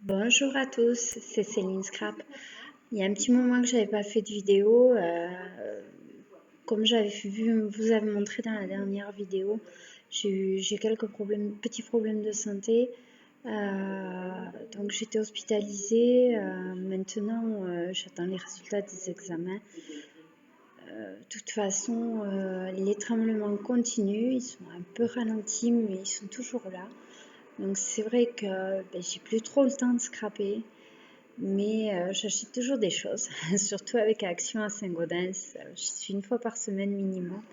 Bonjour à tous, c'est Céline Scrap. Il y a un petit moment que j'avais pas fait de vidéo. Comme j'avais vous avez montré dans la dernière vidéo, j'ai quelques petits problèmes de santé. Donc j'étais hospitalisée. Maintenant, j'attends les résultats des examens. De toute façon, les tremblements continuent. Ils sont un peu ralentis, mais ils sont toujours là. Donc c'est vrai que j'ai plus trop le temps de scraper. Mais j'achète toujours des choses, surtout avec Action à Saint-Gaudens. Je suis une fois par semaine minimum.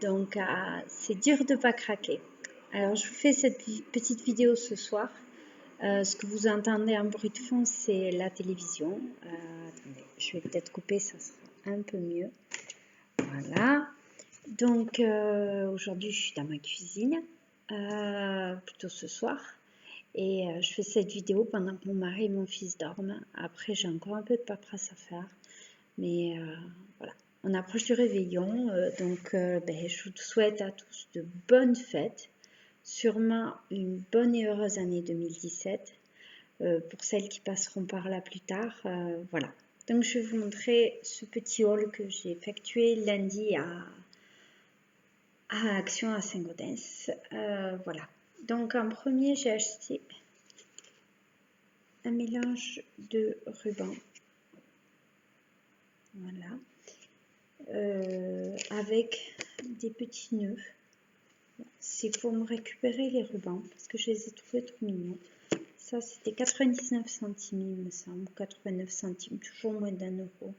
Donc c'est dur de ne pas craquer. Alors je vous fais cette petite vidéo ce soir. Ce que vous entendez en bruit de fond, c'est la télévision. Attendez, je vais peut-être couper, ça sera un peu mieux. Voilà. Donc aujourd'hui, je suis dans ma cuisine, plutôt ce soir. Et je fais cette vidéo pendant que mon mari et mon fils dorment. Après, j'ai encore un peu de paperasse à faire. Mais voilà, on approche du réveillon. Je vous souhaite à tous de bonnes fêtes. Sûrement une bonne et heureuse année 2017. Pour celles qui passeront par là plus tard. Voilà. Donc, je vais vous montrer ce petit haul que j'ai effectué lundi à Action à Saint-Gaudens. Voilà. Donc, en premier, j'ai acheté un mélange de ruban, voilà, avec des petits nœuds. C'est pour me récupérer les rubans parce que je les ai trouvés trop mignons. Ça, c'était 99 centimes, il me semble, 89 centimes, toujours moins d'1 euro.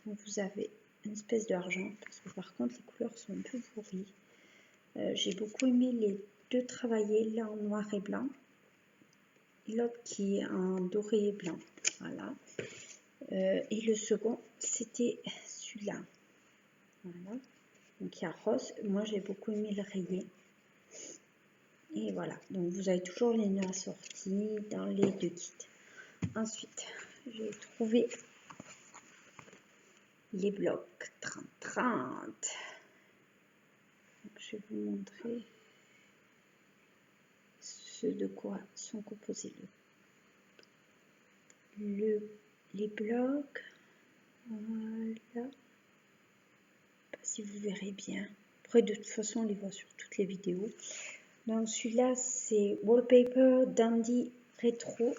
Donc vous avez une espèce d'argent, parce que par contre les couleurs sont un peu pourries. J'ai beaucoup aimé les deux travaillés, l'un en noir et blanc, et l'autre qui est en doré et blanc. Voilà. Et le second, c'était celui-là. Voilà. Donc il y a rose. Moi, j'ai beaucoup aimé le rayé. Et voilà. Donc vous avez toujours les nœuds assortis dans les deux kits. Ensuite, j'ai trouvé les blocs 30-30. Je vais vous montrer ce de quoi sont composés les blocs. Voilà. Si vous verrez bien. Après, de toute façon, on les voit sur toutes les vidéos. Donc, celui-là, c'est Wallpaper Dandy Retro.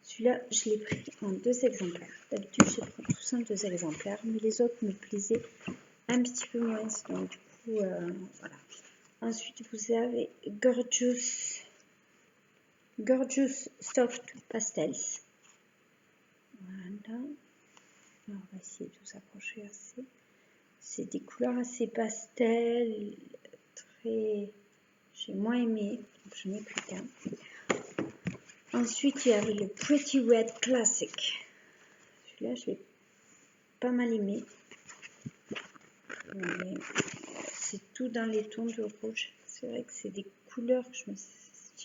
Celui-là, je l'ai pris en 2 exemplaires. D'habitude, je prends tous en 2 exemplaires, mais les autres me plaisaient un petit peu moins. Donc, du coup, voilà. Ensuite, vous avez Gorgeous Soft Pastels. Voilà. On va essayer de vous approcher assez. C'est des couleurs assez pastel, très... J'ai moins aimé, donc je n'ai plus qu'un. Ensuite, il y avait le Pretty Red Classic. Celui-là, je l'ai pas mal aimé. C'est tout dans les tons de rouge. C'est vrai que c'est des couleurs que je n'ai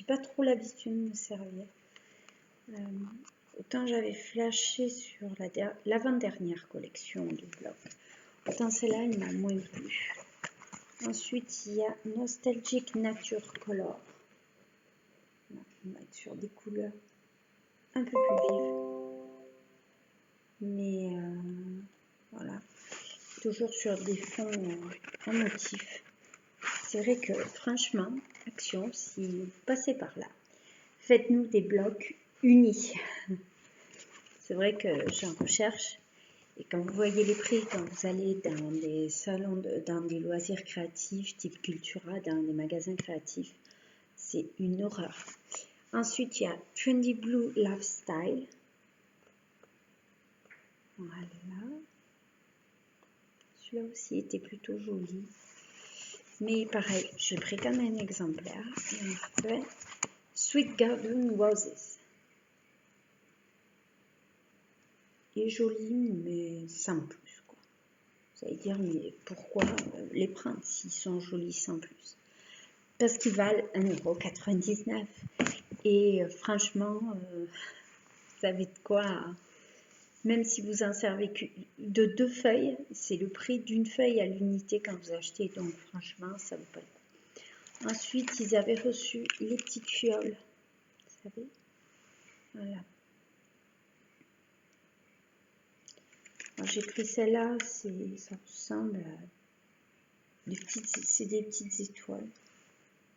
pas trop l'habitude de me servir. Autant j'avais flashé sur l'avant-dernière collection de blocs. Autant celle-là, elle m'a moins plu. Ensuite, il y a Nostalgic Nature Color. On va être sur des couleurs un peu plus vives. Mais voilà. Toujours sur des fonds en motif. C'est vrai que franchement, Action, si vous passez par là, faites-nous des blocs unis. C'est vrai que j'en recherche. Et quand vous voyez les prix, quand vous allez dans des salons, dans des loisirs créatifs, type Cultura, dans des magasins créatifs, c'est une horreur. Ensuite, il y a Trendy Blue Lifestyle. Voilà. Celui-là aussi était plutôt joli. Mais pareil, j'ai pris quand même un exemplaire. En fait, Sweet Garden Roses. Il est joli, mais sans plus, quoi. Vous allez dire, mais pourquoi les prendre s'ils sont jolis sans plus? Parce qu'ils valent 1,99 €. Et franchement, vous savez de quoi, même si vous en servez de 2 feuilles, c'est le prix d'une feuille à l'unité quand vous achetez. Donc franchement, ça vaut pas le coup. Ensuite, ils avaient reçu les petites fioles, vous savez, Voilà. J'ai pris celle-là, ça ressemble à c'est des petites étoiles.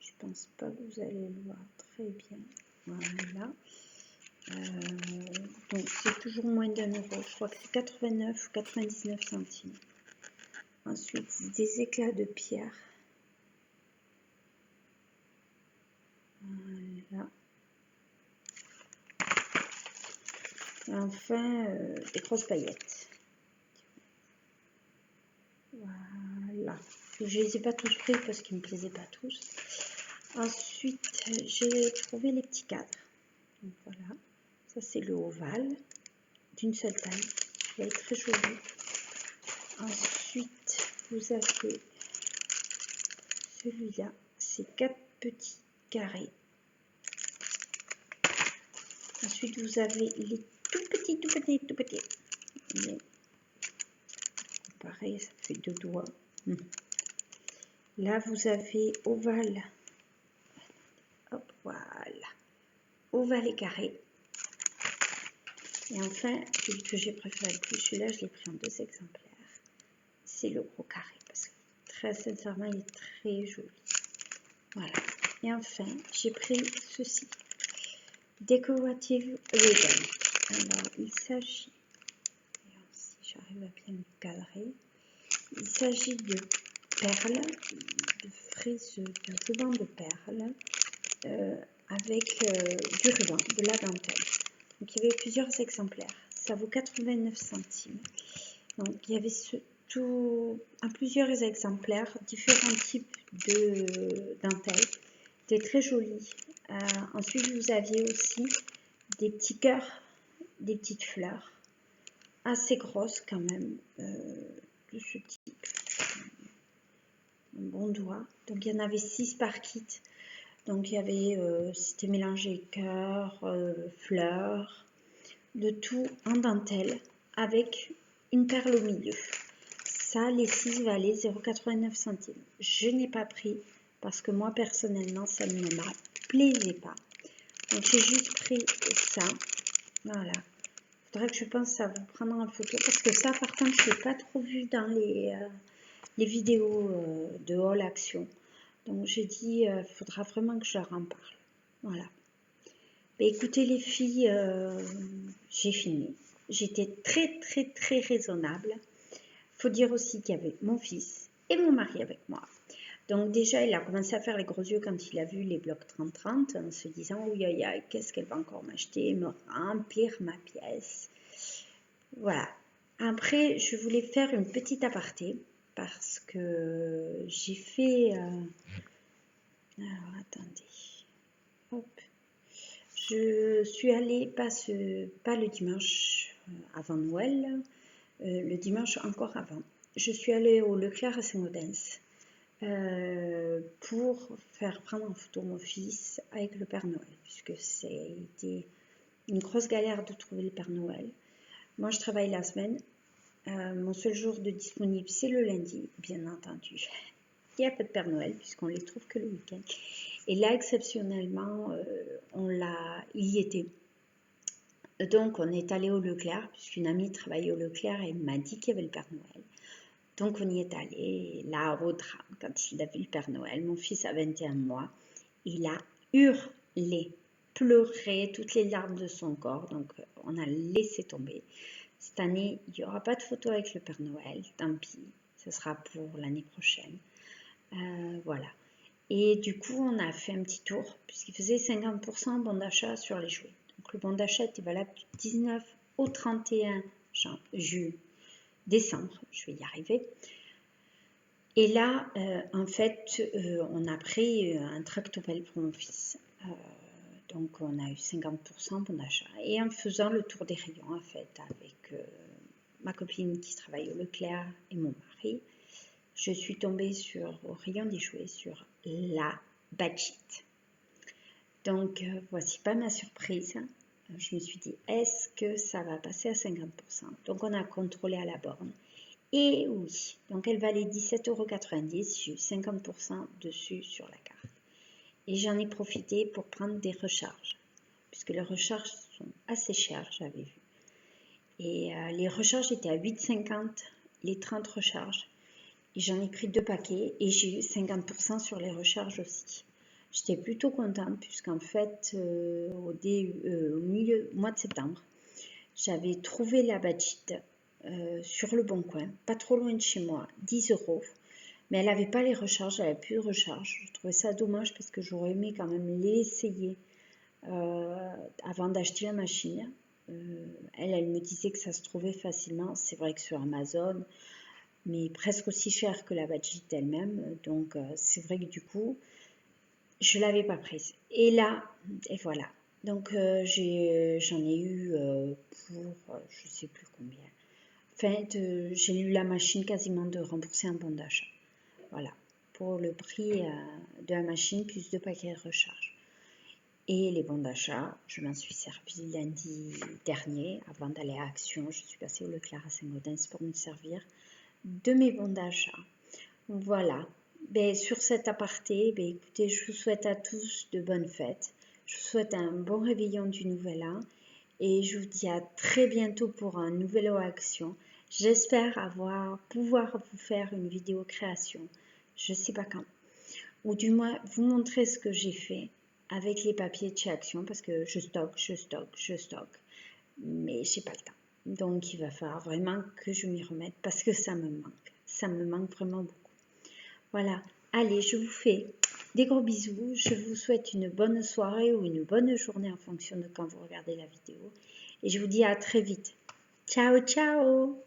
Je pense pas que vous allez le voir très bien. Voilà. Donc c'est toujours moins d'1 euro. Je crois que c'est 89 ou 99 centimes. Ensuite, des éclats de pierre. Voilà. Et enfin, des grosses paillettes. Voilà. Je les ai pas tous pris parce qu'ils me plaisaient pas tous. Ensuite, j'ai trouvé les petits cadres. Donc voilà. Ça, c'est le ovale d'une seule taille. Il est très joli. Ensuite, vous avez celui-là. C'est 4 petits carrés. Ensuite, vous avez les tout petits. Mais, pareil, ça fait 2 doigts. Là, vous avez ovale. Hop, voilà. Ovale et carré. Et enfin, celui que j'ai préféré le plus, celui-là, je l'ai pris en 2 exemplaires. C'est le gros carré, parce que très sincèrement, il est très joli. Voilà. Et enfin, j'ai pris ceci. Decorative Ribbon. Alors, il s'agit, si j'arrive à bien le cadrer, il s'agit de perles, de frises, de ruban de perles, avec du ruban, de la dentelle. Donc, il y avait plusieurs exemplaires. Ça vaut 89 centimes. Donc, il y avait à plusieurs exemplaires, différents types de dentelle. C'était très joli. Ensuite, vous aviez aussi des petits cœurs, des petites fleurs, assez grosses quand même, de ce type. Un bon doigt. Donc, il y en avait 6 par kit. Donc, il y avait, c'était mélangé cœur, fleurs, de tout en dentelle, avec une perle au milieu. Ça, les 6 valaient 0,89 centimes. Je n'ai pas pris parce que moi, personnellement, ça ne me plaisait pas. Donc, j'ai juste pris ça. Voilà. Il faudrait que je pense à vous prendre en photo parce que ça, par contre, je ne l'ai pas trop vu dans les vidéos de haul action. Donc, j'ai dit, il faudra vraiment que je leur en parle. Voilà. Mais écoutez, les filles, j'ai fini. J'étais très raisonnable. Faut dire aussi qu'il y avait mon fils et mon mari avec moi. Donc déjà, il a commencé à faire les gros yeux quand il a vu les blocs 30-30 en se disant « Oui, qu'est-ce qu'elle va encore m'acheter, me remplir ma pièce ?» Voilà. Après, je voulais faire une petite aparté parce que j'ai fait... Alors, attendez. Hop. Je suis allée, pas le dimanche avant Noël, le dimanche encore avant. Je suis allée au Leclerc à Saint-Gaudens pour faire prendre en photo mon fils avec le Père Noël, puisque c'était une grosse galère de trouver le Père Noël. Moi, je travaille la semaine. Mon seul jour de disponible, c'est le lundi, bien entendu. Il n'y a pas de Père Noël, puisqu'on les trouve que le week-end. Et là, exceptionnellement, il y était. Donc, on est allé au Leclerc, puisqu'une amie travaillait au Leclerc et m'a dit qu'il y avait le Père Noël. Donc, on y est allé. Et là, au drame, quand il a vu le Père Noël, mon fils a 21 mois, il a hurlé, pleuré toutes les larmes de son corps. Donc, on a laissé tomber. Cette année, il n'y aura pas de photo avec le Père Noël, tant pis. Ce sera pour l'année prochaine. Voilà. Et du coup, on a fait un petit tour, puisqu'il faisait 50% bon d'achat sur les jouets. Donc, le bon d'achat était valable du 19 au 31 décembre. Je vais y arriver. Et là, en fait, on a pris un tractopelle pour mon fils. Donc, on a eu 50% bon d'achat. Et en faisant le tour des rayons, en fait, avec ma copine qui travaille au Leclerc et mon mari, je suis tombée au rayon des jouets sur la Badgit. Donc, voici pas ma surprise. Je me suis dit, est-ce que ça va passer à 50%? Donc, on a contrôlé à la borne. Et oui, donc elle valait 17,90 €. J'ai eu 50% dessus sur la carte. Et j'en ai profité pour prendre des recharges. puisque les recharges sont assez chères, j'avais vu. Et les recharges étaient à 8,50, les 30 recharges. Et j'en ai pris 2 paquets et j'ai eu 50% sur les recharges aussi. J'étais plutôt contente puisqu'en fait, au mois de septembre, j'avais trouvé la Badgit sur le Bon Coin, pas trop loin de chez moi, 10 €. Mais elle n'avait pas les recharges, elle n'avait plus de recharge. Je trouvais ça dommage parce que j'aurais aimé quand même l'essayer avant d'acheter la machine. Elle me disait que ça se trouvait facilement. C'est vrai que sur Amazon, mais presque aussi cher que la Badgit elle-même. Donc c'est vrai que du coup, je ne l'avais pas prise. Et là, et voilà. Donc j'en ai eu pour je ne sais plus combien. Enfin, j'ai eu la machine quasiment de rembourser un bon d'achat. Voilà, pour le prix de la machine plus 2 paquets de recharge. Et les bons d'achat, je m'en suis servi lundi dernier, avant d'aller à Action. Je suis passée au Leclerc à Saint-Gaudens pour me servir de mes bons d'achat. Voilà. Sur cet aparté, écoutez, je vous souhaite à tous de bonnes fêtes. Je vous souhaite un bon réveillon du Nouvel An. Et je vous dis à très bientôt pour un nouvel Action. J'espère pouvoir vous faire une vidéo création. Je ne sais pas quand. Ou du moins vous montrer ce que j'ai fait avec les papiers de chez Action parce que je stocke. Mais j'ai pas le temps. Donc il va falloir vraiment que je m'y remette parce que ça me manque. Ça me manque vraiment beaucoup. Voilà. Allez, je vous fais des gros bisous. Je vous souhaite une bonne soirée ou une bonne journée en fonction de quand vous regardez la vidéo. Et je vous dis à très vite. Ciao, ciao!